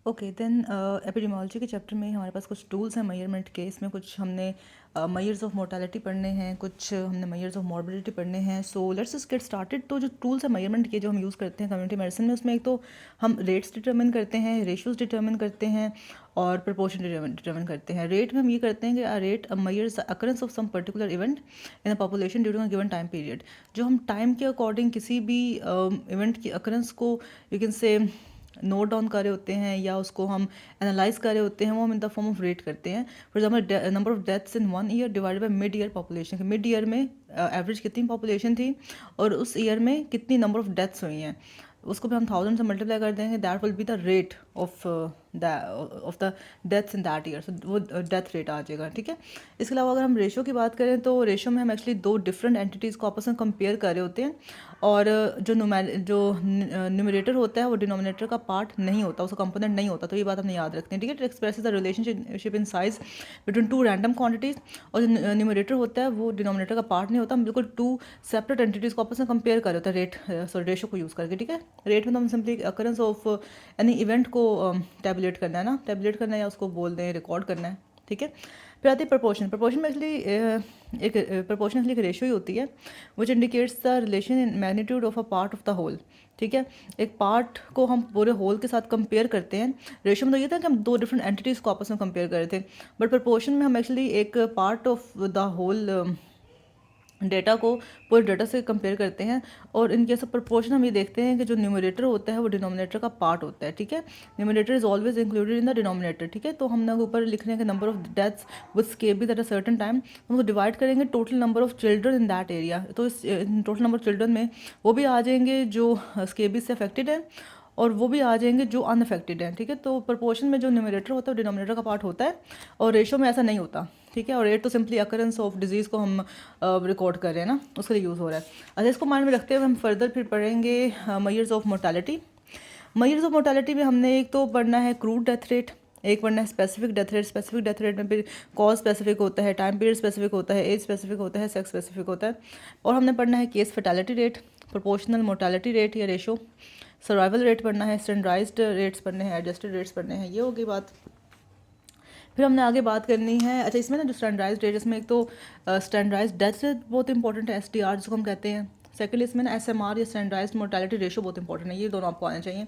Okay then epidemiology के chapter में हमारे पास कुछ टूल्स हैं मेजरमेंट के। इसमें कुछ हमने मेजर्स ऑफ मोर्टालिटी पढ़ने हैं, कुछ हमने मेजर्स ऑफ मॉर्बिडिटी पढ़ने हैं। So let's just get started. तो जो टूल्स हैं मेजरमेंट के जो हम यूज़ करते हैं कम्युनिटी मेडिसिन में, उसमें एक तो हम रेट्स डिटर्मिन करते हैं, रेशियोज डिटर्मिन करते हैं और प्रपोर्शन डिटर्मिन करते हैं। रेट में हम ये करते हैं कि a rate measures the occurrence of some particular event in a population during a given time period. जो हम टाइम के अकॉर्डिंग किसी भी इवेंट की अकरेंस को you can say note down कर रहे होते हैं या उसको हम एनालाइज कर रहे होते हैं, वो हम in the form of rate करते हैं। For example number of deaths in 1 year divided by mid year population. Mid year में एवरेज कितनी पॉपुलेशन थी और उस ईयर में कितनी नंबर ऑफ डेथ्स हुई हैं, उसको भी हम 1000 से मल्टीप्लाई कर देंगे। That will be the rate of the deaths in that year. So वो डेथ रेट आ जाएगा, ठीक है। इसके अलावा अगर हम रेशो की बात करें तो रेशो में हम एक्चुअली दो डिफरेंट एंटिटीज़ को आपस में कंपेयर कर रहे होते हैं और जो न्यूमरेटर होता है वो डिनोमिनेटर का पार्ट नहीं होता, उसका कंपोनेंट नहीं होता। तो ये बात हमने याद रखनी है, ठीक है। It expresses the relationship in size between two random quantities. और जो न्यूमरेटर होता है वो डिनोमिनेटर का पार्ट नहीं होता। हम बिल्कुल टू सेपरेट एंटिटीज़ को आपस में कंपेयर कर रहे होते हैं रेशो को यूज़ करके, ठीक है। रेट में तो हम simply occurrence of any event को टैबुलेट करना है ना, टैबुलेट करना है या उसको बोल दें रिकॉर्ड करना है, ठीक है। फिर आती है प्रपोर्शन। प्रपोर्शन में एक्चुअली एक प्रपोर्शन एक्चुअली एक रेशियो ही होती है which indicates the relation in magnitude of a part of the whole, ठीक है। एक पार्ट को हम पूरे होल के साथ कंपेयर करते हैं। रेशियो में तो ये था कि हम दो डिफरेंट एंटिटीज़ को आपस में कंपेयर कर रहे थे, बट प्रपोर्शन में हम एक्चुअली एक part of the whole data को पूरे डेटा से कंपेयर करते हैं। और इन केस ऑफ प्रपोर्शन हम ये देखते हैं कि जो न्यूमरेटर होता है वो डिनोमिनेटर का पार्ट होता है, ठीक है। Numerator is always included in the denominator, ठीक है। तो हमने ऊपर लिख रहे हैं कि number of deaths with scabies at a certain time, हम उसको डिवाइड करेंगे total number of children in that area. तो इस टोटल नंबर ऑफ चिल्ड्रन में वो भी आ जाएंगे जो स्केबीज से अफेक्टेड है और वो भी आ जाएंगे जो अनअफेक्टेड हैं, ठीक है। तो प्रपोर्शन में जो न्यूमरेटर होता है वो डिनोमिनेटर का पार्ट होता है और रेशो में ऐसा नहीं होता, ठीक है। और रेट तो सिंपली अकरेंस ऑफ डिजीज़ को हम रिकॉर्ड कर रहे हैं ना, उसके लिए यूज़ हो रहा है। अच्छा, इसको माइंड में रखते हुए हम फर्दर फिर पढ़ेंगे measures of mortality. Measures of mortality में हमने एक तो पढ़ना है क्रूड डेथ रेट, एक पढ़ना है specific death rate. Specific death rate में फिर कॉज स्पेसिफिक होता है, टाइम पीरियड स्पेसिफिक होता है, एज स्पेसिफिक होता है, सेक्स स्पेसिफिक होता है। और हमने पढ़ना है case fatality rate, proportional mortality rate या रेशो, सर्वाइवल रेट पढ़ना है, स्टैंडर्डाइज्ड रेट्स पढ़ने हैं, एडजस्टेड रेट्स पढ़ने हैं। ये होगी बात। फिर हमने आगे बात करनी है, अच्छा इसमें ना जो स्टैंडर्डाइज्ड रेट, इसमें एक तो स्टैंडर्डाइज्ड डेथ रेट बहुत इंपॉर्टेंट है, SDR जिसको हम कहते हैं। सेकंड इसमें ना SMR या स्टैंडर्डाइज्ड मोर्टालिटी रेशो बहुत इंपॉर्टेंट है, ये दोनों आपको आने चाहिए।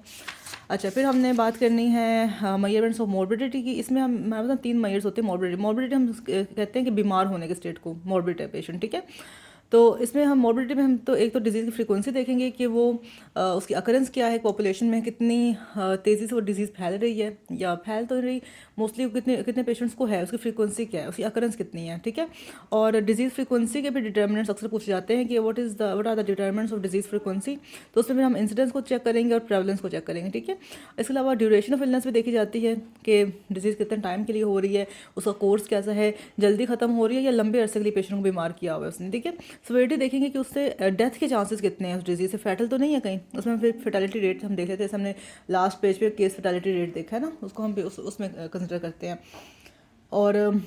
अच्छा, फिर हमने बात करनी है मेजरमेंट्स ऑफ मॉर्बिडिटी की। इसमें हम हमारे पास 3 मेजर्स होते हैं मॉर्बिडिटी। मॉर्बिडिटी हम कहते हैं कि बीमार होने के स्टेट को मॉर्बिड है पेशेंट, ठीक है। तो इसमें हम मॉर्बिडिटी में हम तो एक तो डिजीज़ की फ्रीक्वेंसी देखेंगे कि वो उसकी अकरेंस क्या है पॉपुलेशन में, कितनी तेज़ी से वो डिजीज़ फैल रही है या फैल तो रही, मोस्टली कितने कितने पेशेंट्स को है, उसकी फ्रीक्वेंसी क्या है, उसकी अकरेंस कितनी है, ठीक है। और डिजीज़ फ्रीक्वेंसी के भी डिटर्मिनेंट्स अक्सर पूछे जाते हैं कि what are the determinants of disease frequency. तो उसमें फिर हम इंसिडेंस को चेक करेंगे और प्रेवलेंस को चेक करेंगे, ठीक है। इसके अलावा ड्यूरेशन ऑफ इलनेस भी देखी जाती है कि डिजीज़ कितने टाइम के लिए हो रही है, उसका कोर्स कैसा है, जल्दी ख़त्म हो रही है या लंबे अरसे के लिए पेशेंट को बीमार किया हुआ है उसने, ठीक है। सवेरिटी देखेंगे कि उससे डेथ के चांसेस कितने हैं, उस डिजीज़ से फैटल तो नहीं है कहीं। उसमें फिर फर्टिलिटी रेट हम देख लेते हैं, जैसे हमने लास्ट पेज पे केस फर्टिलिटी रेट देखा है ना, उसको हम उसमें कंसिडर करते हैं। और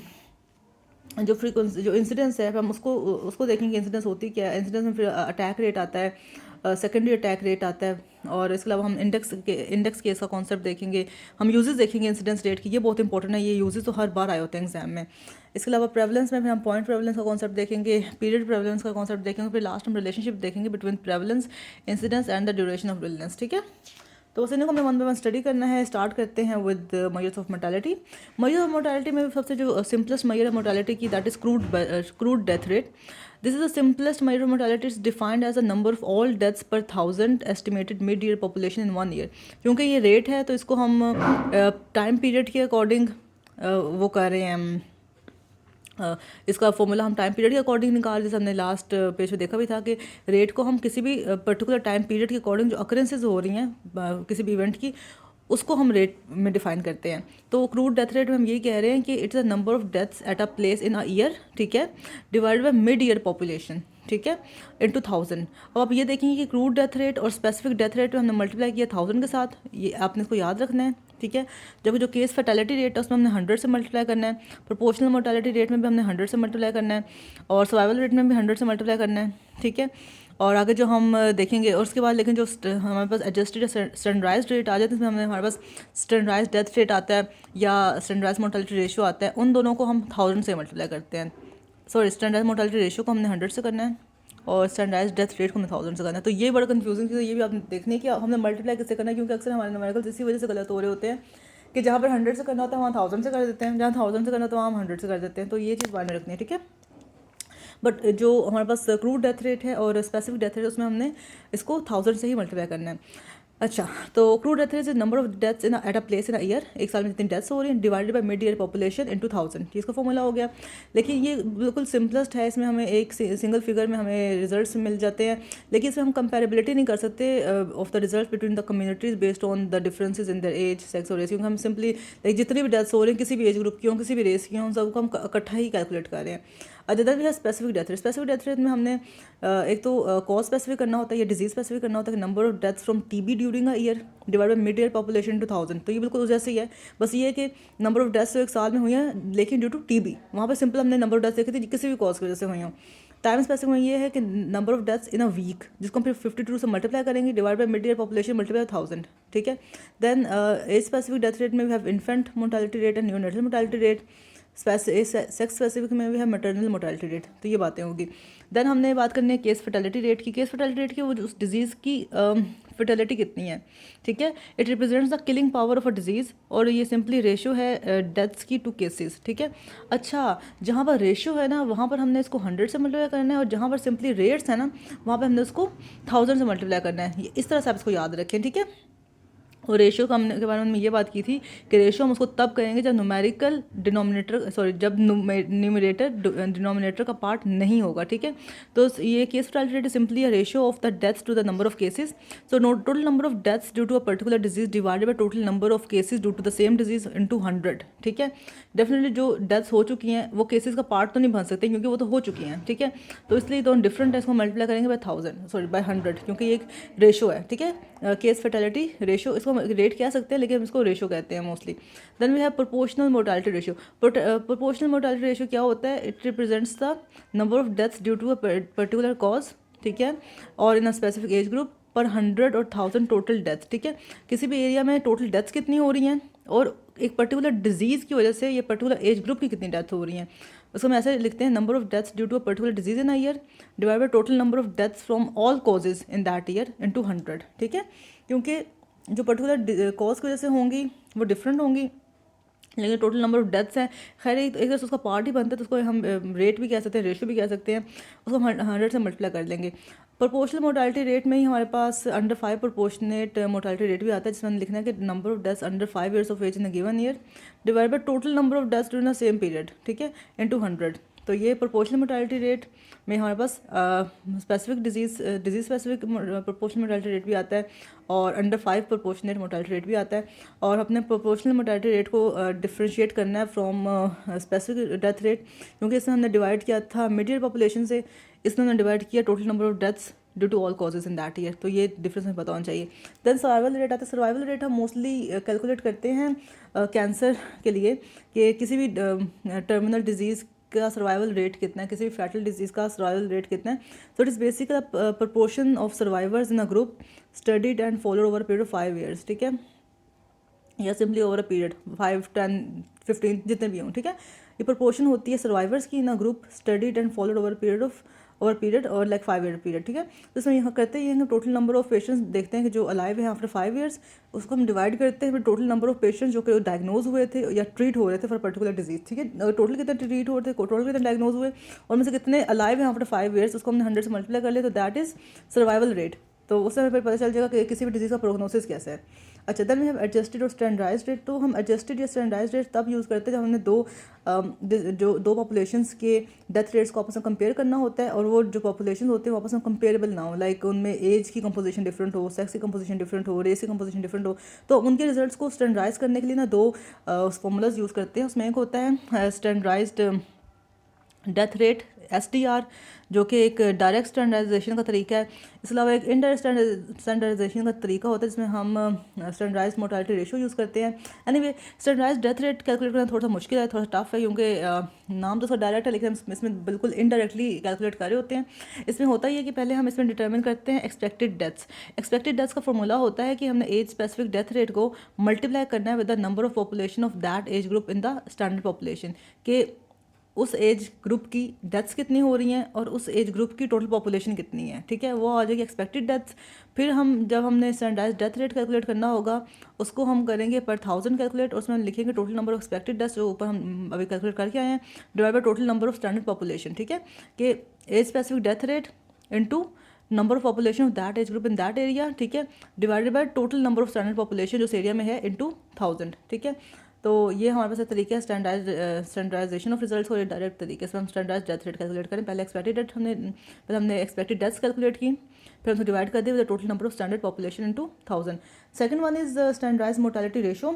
जो फ्रीक्वेंसी जो इंसिडेंस है हम उसको देखेंगे इंसिडेंस होती क्या है। इंसिडेंस में फिर अटैक रेट आता है, सेकेंडरी अटैक रेट आता है। और इसके अलावा हम इंडेक्स केस का कॉन्सेप्ट देखेंगे, हम यूजेस देखेंगे इंसिडेंस रेट की, ये बहुत इंपॉर्टेंट है, ये यूजेस तो हर बार आए होते हैं एग्जाम में। इसके अलावा प्रेवलेंस में फिर हम पॉइंट प्रेवलेंस का कॉन्सेप्ट देखेंगे, पीरियड प्रेवलेंस का कॉन्सेप्ट देखेंगे, फिर लास्ट हम रिलेशनशिप देखेंगे between prevalence, incidence and the duration of illness, ठीक है। तो बस इन्हें को हमें 1 बाय 1 स्टडी करना है। स्टार्ट करते हैं with measures of mortality. Measures of mortality में सबसे जो सिंपलेस्ट मेजर है मोर्टालिटी की, that is crude death rate. This is the simplest measure of mortality, is defined as a number of all deaths per 1000 estimated mid year population in 1 year. क्योंकि ये rate है तो इसको हम time period के according वो कर रहे हैं। इसका फॉर्मूला हम टाइम पीरियड के अकॉर्डिंग निकाल, जैसे हमने लास्ट पेज पे देखा भी था कि रेट को हम किसी भी पर्टिकुलर टाइम पीरियड के अकॉर्डिंग जो अकरेंसेज हो रही हैं किसी भी इवेंट की, उसको हम रेट में डिफाइन करते हैं। तो क्रूड डेथ रेट में हम यही कह रहे हैं कि it's the number of deaths at a place in a year, ठीक है, divided bye mid year population, ठीक है, इंटू 1000। अब आप ये देखेंगे कि क्रूड डेथ रेट और स्पेसिफिक डेथ रेट में हमने मल्टीप्लाई किया 1000 के साथ, ये आपने इसको याद रखना है, ठीक है। जबकि जो केस फर्टिलिटी रेट है उसमें हमने 100 से मल्टीप्लाई करना है, प्रोपोर्शनल मोर्टालिटी रेट में भी हमने 100 से मल्टीप्लाई करना है और सर्वाइवल रेट में भी 100 से मल्टीप्लाई करना है, ठीक है। और आगे जो हम देखेंगे, और उसके बाद लेकिन जो हमारे पास एडजस्टेड स्टैंडर्डाइज्ड रेट आ जाते हैं, इसमें हमारे पास स्टैंडर्डाइज्ड डेथ रेट आता है या स्टैंडर्डाइज्ड मोर्टेलिटी रेशियो आता है, उन दोनों को हम 1000 से मल्टीप्लाई करते हैं। सॉरी, स्टैंडर्डाइज्ड मोर्टेलिटी रेशियो को हमने 100 से करना है और स्टैंडर्डाइज्ड डेथ रेट को हमें 1000 से करना है। तो ये बड़ा कंफ्यूजिंग चीज़ है, ये भी आप देखने की हमने मल्टीप्लाई किससे करना है, क्योंकि अक्सर हमारे न्यूमेरिकल्स इसी वजह से गलत हो रहे होते हैं कि जहाँ पर 100 से करना होता है वहाँ 1000 से कर देते हैं, जहाँ 1000 से करना होता है वहाँ हम 100 से कर देते हैं। तो ये चीज़ ध्यान में रखनी है, ठीक है। बट जो हमारे पास क्रूड डेथ रेट है और स्पेसिफिक डेथ रेट, उसमें हमने इसको 1000 से ही मल्टीप्लाई करना है। अच्छा, तो crude death rate is number of deaths in at a place in a year, एक साल में जितनी डेथ्स हो रही हैं divided by mid year population into 1000, ये इसका फॉर्मूला हो गया। लेकिन ये बिल्कुल सिंपलेस्ट है, इसमें हमें एक सिंगल फिगर में हमें रिजल्ट्स मिल जाते हैं, लेकिन इसमें हम कंपेरेबिलिटी नहीं कर सकते of the result between the communities based on the differences in their age, sex और रेस, क्योंकि हम सिंपली लाइक जितनी भी डेथ्स हो रही हैं किसी भी एज ग्रुप की हों, किसी भी रेस की हों, उन सबको हम इकट्ठा ही कैलकुलेट कर रहे हैं। अदर भी है specific death rate. Specific death rate में हमने एक तो कॉज स्पेसिफिक करना होता है या डिजीज स्पेसिफिक करना होता है, number of deaths from TB during a year divide by mid year population 2000। तो ये बिल्कुल जैसे ही है, बस ये है कि नंबर ऑफ डेथ्स तो एक साल में हुई हैं लेकिन ड्यू टू टीबी, वहाँ पर सिंपल हमने नंबर ऑफ डेथ्स देखे थे किसी भी कॉज की वजह से हुई हों। टाइम स्पेसिफिक में ये है कि number of deaths in a week, जिसको हम फिर 52 से मल्टीप्लाई करेंगे divide by mid year population multiply 1000, ठीक है। Then age specific death rate में we have infant mortality rate and neonatal mortality rate. Sex specific में भी है मैटरनल मोर्टेलिटी रेट। तो ये बातें होगी। देन हमने बात करनी है केस फर्टिलिटी रेट की। केस फर्टिलिटी रेट की वो उस डिजीज़ की फर्टिलिटी कितनी है, ठीक है। It represents the killing power of a disease, और ये सिंपली रेशियो है डेथ्स की टू केसेस, ठीक है। अच्छा, जहाँ पर रेशियो है ना वहाँ पर हमने इसको 100 से मल्टीप्लाई करना है, और जहाँ पर सिंपली रेट्स है ना वहाँ पर हमने उसको 1000 से मल्टीप्लाई करना है। इस तरह से आप इसको याद रखें, ठीक है। और रेशियो का हमने के बारे में हमने ये बात की थी कि रेशियो हम उसको तब करेंगे जब न्यूमेरिकल डिनोमिनेटर जब न्यूमरेटर डिनोमिनेटर का पार्ट नहीं होगा, ठीक है। तो ये case fertility rate simply a ratio of the deaths to the number of cases. So total number of deaths due to a particular disease divided by total number of cases due to the same disease into 100, ठीक है। Definitely जो deaths हो चुकी हैं वो cases का part तो नहीं बन सकते क्योंकि वो तो हो चुकी हैं, ठीक है। तो इसलिए दोनों डिफरेंट है, इसको मल्टीप्लाई करेंगे बाय 100 क्योंकि ये एक रेशो है, ठीक है। केस फर्टिलिटी रेशो, इसको रेट कह सकते हैं लेकिन हम इसको रेशो कहते हैं mostly. Then we have proportional mortality ratio. Proportional mortality ratio क्या होता है? It represents the number of deaths due to a particular cause, ठीक है, और in a specific age group per 100 और 1000 टोटल डेथ्स, ठीक है। किसी भी एरिया में टोटल डेथ्स कितनी हो रही हैं और एक पर्टिकुलर डिजीज़ की वजह से ये पर्टिकुलर एज ग्रुप की कितनी डेथ हो रही हैं, उसको हम ऐसे लिखते हैं number of deaths due to a particular disease in a year divide by total number of deaths from all causes in that year into 100, ठीक है। क्योंकि जो पर्टिकुलर कॉज की वजह से होंगी वो डिफरेंट होंगी, लेकिन टोटल नंबर ऑफ डेथ्स हैं, खैर एक तरह से उसका पार्ट ही बनता है, तो उसको हम रेट भी कह सकते हैं, रेशियो भी कह सकते हैं, उसको हम 100 से मल्टीप्लाई कर लेंगे। प्रोपोर्शनल मोर्टालिटी रेट में ही हमारे पास अंडर 5 प्रोपोर्शनेट मोर्टालिटी रेट भी आता है, जिसमें हमने लिखना है कि number of deaths under 5 years of age in a given year divide by total number of deaths during the same period, ठीक है, इनटू 100। तो ये प्रोपोर्शनल मोर्टालिटी रेट में हमारे पास specific disease specific proportional mortality rate भी आता है और अंडर 5 प्रोपोर्शनेट मोर्टालिटी रेट भी आता है। और अपने प्रोपोर्शनल मोर्टालिटी रेट को डिफ्रेंशिएट करना है फ्रॉम स्पेसिफिक डेथ रेट, क्योंकि इसमें हमने डिवाइड किया था मिड ईयर पॉपुलेशन से, इसमें हमने डिवाइड किया total number of deaths due to all causes in that year. तो ये डिफरेंस हमें पता होना चाहिए। देन सर्वाइवल रेट आता है। सर्वाइवल रेट हम मोस्टली कैलकुलेट करते हैं कैंसर के लिए कि किसी भी टर्मिनल डिजीज़ का सर्वाइवल रेट कितना है, किसी भी फैटल डिजीज़ का सर्वाइवल रेट कितना है। So it is basically proportion of survivors in a group studied and followed over a period of 5 years, ठीक है, या सिंपली ओवर अ पीरियड 5, 10, 15 जितने भी हों, ठीक है। ये प्रोपोर्शन होती है सर्वाइवर्स की in a group studied and followed over period और लाइक 5 ईयर पीरियड, ठीक है। तो इसमें यहाँ करते हैं टोटल नंबर ऑफ पेशेंट्स देखते हैं कि जो अलाइव हैं आफ्टर 5 ईयर्स, उसको हम डिवाइड करते हैं फिर टोटल नंबर ऑफ पेशेंट्स जो कि डायग्नोज हुए थे या ट्रीट हो रहे थे फॉर पर्टिकुलर डिजीज, ठीक है। टोटल कितने ट्रीट हो रहे थे, टोटल कितने डायग्नोज हुए और उनमें से कितने अलाइव हैं आफ्टर 5 ईयर्स, उसको हमने 100 से मल्टीप्लाई कर लिया, तो दैट इज़ सर्वाइवल रेट। तो उससे हमें फिर पता चल जाएगा कि किसी भी डिजीज़ का प्रोग्नोसिस कैसा है। अच्छा, देन वी हैव एडजस्टेड और स्टैंडर्डाइज्ड रेट। तो हम एडजस्टेड या स्टैंडर्डाइज्ड रेट तब यूज़ करते हैं जब हमने दो पॉपुलेशंस के डेथ रेट्स को आपस में कंपेयर करना होता है, और वो जो पॉपुलेशन होते हैं वो आपस में कंपेरेबल ना हो, लाइक उनमें एज की कंपोजिशन डिफरेंट हो, सेक्स की कंपोजिशन डिफरेंट हो, रेस की कंपोजिशन डिफरेंट हो। तो उनके रिजल्ट्स को स्टैंडर्डाइज करने के लिए ना दो फॉर्मूलाज यूज़ करते हैं। उसमें एक होता है स्टैंडर्डाइज्ड डेथ रेट SDR, जो कि एक डायरेक्ट स्टैंडर्डाइजेशन का तरीका है। इसके अलावा एक इनडायरेक्ट स्टैंडर्डाइजेशन का तरीका होता है जिसमें हम स्टैंडर्डाइज मोर्टालिटी रेशो यूज़ करते हैं। Anyway standardize death rate calculate करना थोड़ा सा मुश्किल है, थोड़ा सा टफ है, क्योंकि नाम तो उसका डायरेक्ट है लेकिन हम इसमें बिल्कुल इनडायरेक्टली कैलकुलेट कर रहे होते हैं। इसमें होता ही है कि पहले हम इसमें डिटर्मिन करते हैं एक्सपेक्टेड डेथ्स। एक्सपेक्टेड डेथ्स का फॉर्मूला होता है कि हमने एज स्पेसिफिक डेथ रेट को मल्टीप्लाई करना है with the number of population of that age group in the standard population, के उस एज ग्रुप की डेथ्स कितनी हो रही हैं और उस एज ग्रुप की टोटल पॉपुलेशन कितनी है, ठीक है, वो आ जाएगी एक्सपेक्टेड डेथ्स। फिर हम जब हमने स्टैंडर्डाइज डेथ रेट कैलकुलेट करना होगा उसको हम करेंगे पर 1000 कैलकुलेट, और उसमें हम लिखेंगे total number of expected deaths जो ऊपर हम अभी कैलकुलेट करके आए हैं divide by total number of standard population, ठीक है, कि age specific death rate into number of population of that age group in that area, ठीक है, divided by total number of standard population जो उस एरिया में है इनटू 1000, ठीक है। तो ये हमारे पास एक तरीका है स्टैंडर्डाइजेशन ऑफ रिजल्ट्स और डायरेक्ट तरीके से हम स्टैंडर्डाइज डेथ रेट कैलकुलेट करें। पहले हमने एक्सपेक्टेड डेथ्स कैलकुलेट की, फिर हमसे डिवाइड कर दिया with the total number of standard population into 1000। Second one is standardize mortality ratio.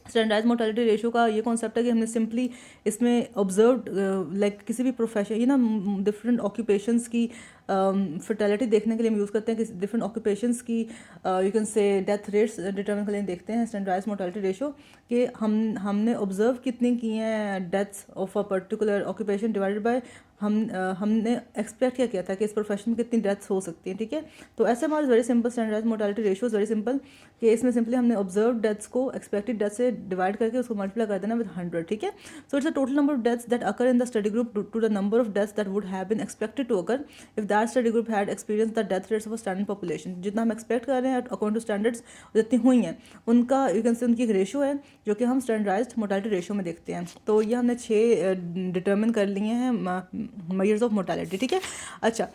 Standardize mortality ratio का ये कॉन्सेप्ट है कि हमने सिंपली इसमें ऑब्जर्व्ड लाइक किसी भी प्रोफेशन, ये ना डिफरेंट ऑक्यूपेशंस की फर्टेलिटी देखने के लिए हम यूज़ करते हैं कि डिफरेंट ऑक्यूपेशंस की you can say death rates determine के लिए देखते हैं स्टैंडर्डाइज मोर्टालिटी रेशो, कि हमने ऑब्जर्व कितनी की हैं deaths of a particular occupation divided by हमने एक्सपेक्ट क्या किया था कि इस प्रोफेशन में कितनी डेथ्स हो सकती हैं, ठीक है। तो ऐसे हमारे very simple standardize mortality ratio is very simple, कि इसमें सिंपली हमने ऑब्जर्व डेथ्स को एक्सपेक्टेड डेथ से डिवाइड करके उसको मल्टीप्लाई कर देना विद 100, ठीक है। So it's a total number of deaths that occur in the study group to the number of deaths that would have been expected to occur if that study group had experience the death rates of standard population. जितना हम expect कर रहे हैं according to standards जितनी हुई हैं उनका you can say उनकी एक रेशो है जो कि हम स्टैंडर्डाइज्ड मोर्टालिटी रेशो में देखते हैं। तो ये हमने 6 डिटर्मिन कर लिए हैं मेजर्स ऑफ मोर्टालिटी, ठीक है। अच्छा,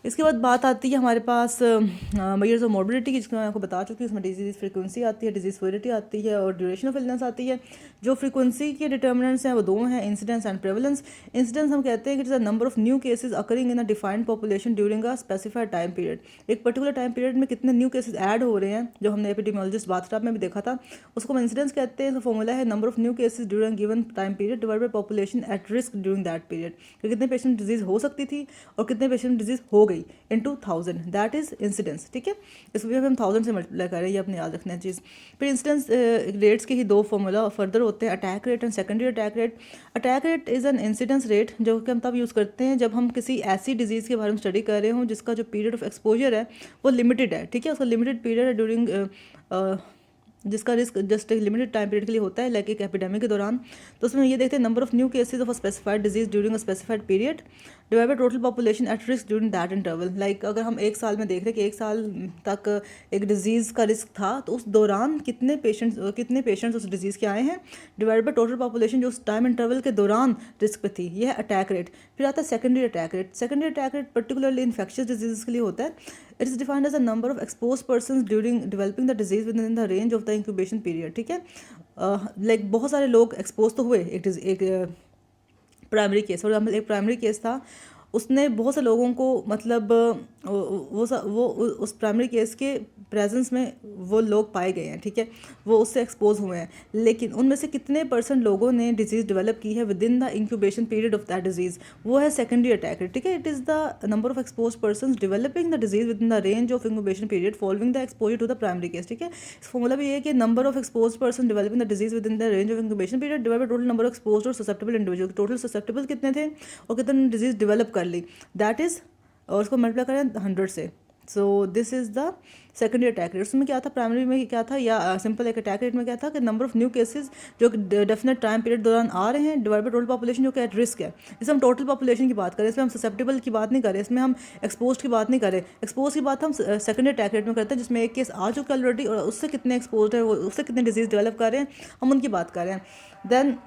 इसके बाद बात आती है हमारे पास मेजर्स ऑफ मॉर्बिडिटी की, जिसको मैं आपको बता चुकी हूँ। इसमें डिजीज़ फ्रीक्वेंसी आती है, डिजीज़ सिवियरिटी आती है और ड्यूरेशन ऑफ इलनेस आती है। जो फ्रीक्वेंसी के डिटर्मिनेंट्स हैं वो दो हैं, इंसिडेंस एंड प्रेवलेंस। इंसिडेंस हम कहते हैं कि it is the number of new cases occurring in a defined population during a specified time period. एक पर्टिकुलर टाइम पीरियड में कितने न्यू केसेस ऐड हो रहे हैं, जो हमने एपिडेमियोलॉजिस्ट बाथटब में भी देखा था, उसको हम इंसिडेंस कहते हैं। फॉर्मूला है number of new cases during given time period divide by population at risk during that period, कि कितने पेशेंट डिजीज़ हो सकती थी और कितने पेशेंट डिजीज़ हो गई इनटू 1000, दैट इज इंसिडेंस, ठीक है। इसको भी हम 1000 से मल्टीप्लाई करें, ये अपने याद रखना है चीज़। फिर इंसिडेंस रेट्स के ही दो फॉर्मूला फर्दर होते हैं, attack rate and secondary attack rate. Attack rate is an incidence rate जो कि हम तब यूज़ करते हैं जब हम किसी ऐसी डिजीज़ के बारे में स्टडी कर रहे हों जिसका जो पीरियड ऑफ एक्सपोजर है वो लिमिटेड है, ठीक है, उसका लिमिटेड पीरियड है ड्यूरिंग जिसका रिस्क जस्ट एक लिमिटेड टाइम पीरियड के लिए होता है, लाइक एक एपिडेमिक के दौरान। तो उसमें ये देखते हैं number of new cases of a specified disease during a specified period divide by total population at risk during that interval. Like अगर हम एक साल में देख रहे हैं कि एक साल तक एक डिजीज़ का रिस्क था तो उस दौरान कितने पेशेंट्स उस डिजीज़ के आए हैं डिवाइड बाय टोटल पॉपुलेशन जो उस टाइम इंटरवल के दौरान रिस्क पे थी, यह है अटैक रेट। फिर आता है secondary attack rate. Secondary attack rate particularly infectious disease के लिए होता है। It is defined as a number of expose person during developing the disease within the range of the incubation period, ठीक है। Like बहुत सारे लोग expose तो हुए एक प्राइमरी केस, फॉर एग्जाम्पल एक प्राइमरी केस था, उसने बहुत से लोगों को मतलब वो उस प्राइमरी केस के प्रेजेंस में वो लोग पाए गए हैं, ठीक है, वो उससे एक्सपोज हुए हैं, लेकिन उनमें से कितने % लोगों ने डिजीज़ डेवलप की है within the incubation period of that disease, वो है सेकेंडरी अटैक रेट, ठीक है। It is the number of expose person developing the disease within the range of incubation period following the exposure to the primary case, ठीक है। इस formula भी ये है कि number of expose person developing the disease within the range of incubation period divide by total number of exposed और susceptible individual. Total susceptible कितने थे और कितने डिजीज़ डेवलप कर ली, दैट इज़, और उसको मल्टीप्लाई करें 100 से। So this is the secondary attack rate. उसमें क्या था, प्राइमरी में क्या था या सिंपल एक अटैक रेट में क्या था कि नंबर ऑफ न्यू केसेस जो डेफिनेट टाइम पीरियड दौरान आ रहे हैं डिवाइड बाय टोटल पॉपुलेशन जो कि एट रिस्क है। इसमें हम टोटल पॉपुलेशन की बात करें, इसमें हम ससेप्टेबल की बात नहीं करें, इसमें हम एक्सपोज की बात नहीं करें। एक्सपोज की बात हम सेकेंडरी अटैक रेट में करते हैं जिसमें एक केस आ चुका है ऑलरेडी और उससे कितने एक्सपोज है, उससे कितने डिजीज़ डेवलप कर रहे हैं, हम उनकी बात कर रहे हैं। देन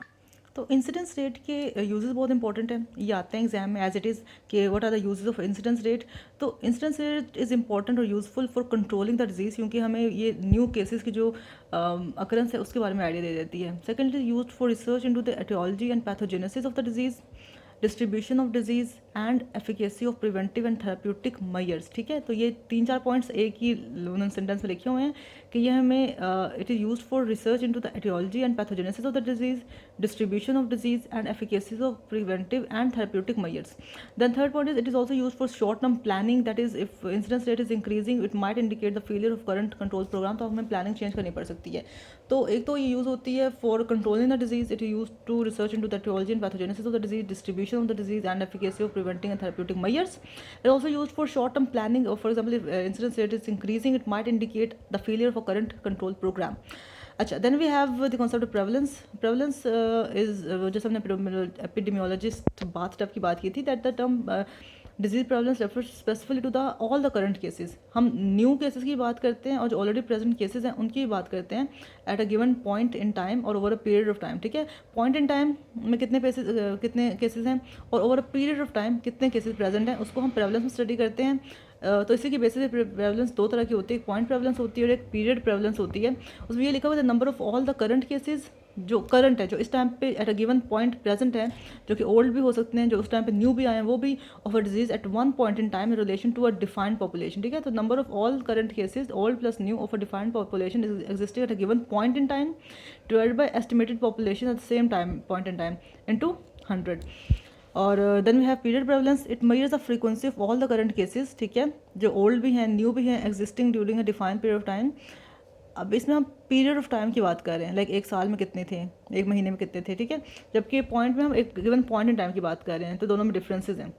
तो इंसिडेंस रेट के यूजेस बहुत इंपॉर्टेंट हैं, ये आते हैं एग्जाम में एज इट इज़ कि what are the uses of incidence rate. तो इंसिडेंस रेट इज़ इंपॉर्टेंट और useful for controlling the disease, क्योंकि हमें ये न्यू केसेस की जो अकरेंस है उसके बारे में आइडिया दे देती है। Secondly used for research into the aetiology and pathogenesis of the disease. Distribution of disease and efficacy of preventive and therapeutic measures. ठीक है, तो ये 3-4 पॉइंट्स एक ही उन्होंने सेंटेंस में लिखे हुए हैं कि ये हमें it is used for research into the aetiology and pathogenesis of the disease, distribution of disease and efficacies of preventive and therapeutic measures. Then third point is it is also used for short term planning, that is if incidence rate is increasing it might indicate the failure of current control programme. तो हमें planning change करनी पड़ सकती है। तो एक तो ये यूज़ होती है for controlling the disease, it is use to research into the aetiology and pathogenesis of the disease, distribution of the disease and efficacy of preventing and therapeutic measures. It is also used for short-term planning. Or for example, if incidence rate is increasing, it might indicate the failure of a current control program. अच्छा, then we have the concept of prevalence. Prevalence is जैसे हमने epidemiologist बात की बात की थी, that the term disease prevalence refers specifically to the all the current cases. हम new cases की बात करते हैं और जो ऑलरेडी प्रेजेंट केसेस हैं उनकी बात करते हैं at a given point in time और over a period of time. ठीक है, पॉइंट इन टाइम में कितने केसेस हैं और over a period of time कितने केसेस प्रेजेंट हैं, उसको हम प्रेवलेंस में स्टडी करते हैं। तो इसी की बेसिस पे प्रेवलेंस दो तरह की होती है, एक पॉइंट प्रेवलेंस होती है और एक पीरियड प्रेवलेंस होती है। उसमें ये लिखा हुआ है the number of all the current cases, जो करंट है, जो इस टाइम पे eight a given point present है, जो कि ओल्ड भी हो सकते हैं, जो उस टाइम पे न्यू भी आए हैं, वो भी of a disease at one point in time in relation to a defined population. ठीक है, तो number of all current cases old plus new of a defined population is existing at a given point in time divided by estimated population at the same time point in time into 100। और then we have period prevalence, it measures the frequency of all the current cases. ठीक है, जो old भी हैं new भी हैं existing during a defined period of time. अब इसमें हम पीरियड ऑफ टाइम की बात कर रहे हैं, लाइक एक साल में कितने थे, एक महीने में कितने थे। ठीक है, जबकि पॉइंट में हम एक गिवन पॉइंट इन टाइम की बात कर रहे हैं, तो दोनों में डिफरेंसेस हैं।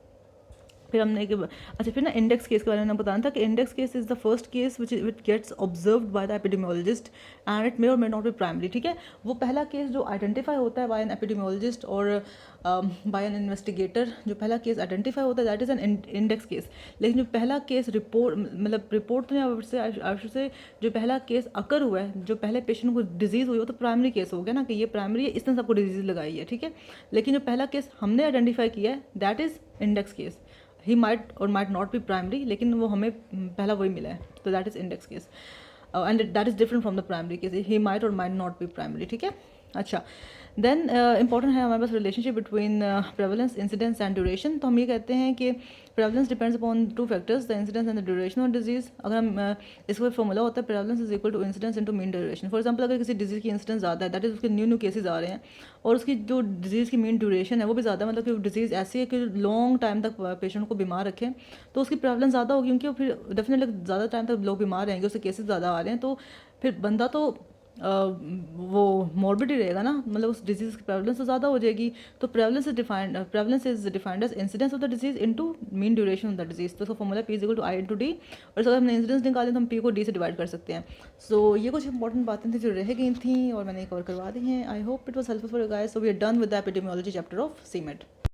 फिर हमने अच्छा फिर ना इंडेक्स केस के बारे में बताना था कि index case is the first case which gets observed by the epidemiologist and it may or may not be primary. ठीक है, वो पहला केस जो आइडेंटिफाई होता है बाय एन एपिडेमियोलॉजिस्ट और बाय एन इन्वेस्टिगेटर, जो पहला केस आइडेंटिफाई होता है that is an index case. लेकिन जो पहला केस रिपोर्ट तो नहीं से जो पहला केस अकर हुआ है, जो पहले पेशेंट को डिजीज़ हुई हो, तो प्राइमरी केस हो गया ना कि ये प्राइमरी है, इसने सबको डिजीज़ लगाई है। ठीक है, लेकिन जो पहला केस हमने आइडेंटिफाई किया है that is index case. He might or might not be primary, लेकिन वो हमें पहला वही मिला है, तो that is index case and that is different from the primary case. He might or might not be primary. ठीक है, अच्छा देन इंपॉर्टेंट है हमारे पास relationship between prevalence, incidence and duration. तो हम ये कहते हैं कि prevalence depends upon two factors, the incidence and the duration of disease. अगर हम इसका फॉर्मूला होता है prevalence is equal to incidence into mean duration. For example अगर किसी डिजीज़ की इंसिडेंस ज़्यादा है, दैट इज़ उसके न्यू केसेस आ रहे हैं और उसकी जो डिजीज़ की मीन ड्यूरेशन है वो भी ज़्यादा, मतलब कि डिजीज़ ऐसी है कि लॉन्ग टाइम तक पेशेंट को बीमार रखें, तो उसकी प्रेवलेंस ज़्यादा होगी, क्योंकि फिर डेफिनेटली ज़्यादा टाइम तक लोग बीमार रहेंगे, उसके केसेस ज़्यादा आ रहे हैं, तो फिर बंदा तो वो मॉर्बिड ही रहेगा ना, मतलब उस डिजीज़ की प्रेवलेंस तो ज़्यादा हो जाएगी। तो prevalence is defined as incidence of the disease into mean duration of the disease. तो उसका formula P is equal to I into D, और अगर हमने इंसिडेंस निकाले तो हम पी को डी से डिवाइड कर सकते हैं। सो ये कुछ इंपॉर्टेंट बातें थी जो रह गई थी और मैंने कवर करवा दी हैं। I hope it was helpful for you guys. So we are done with the epidemiology chapter of cement.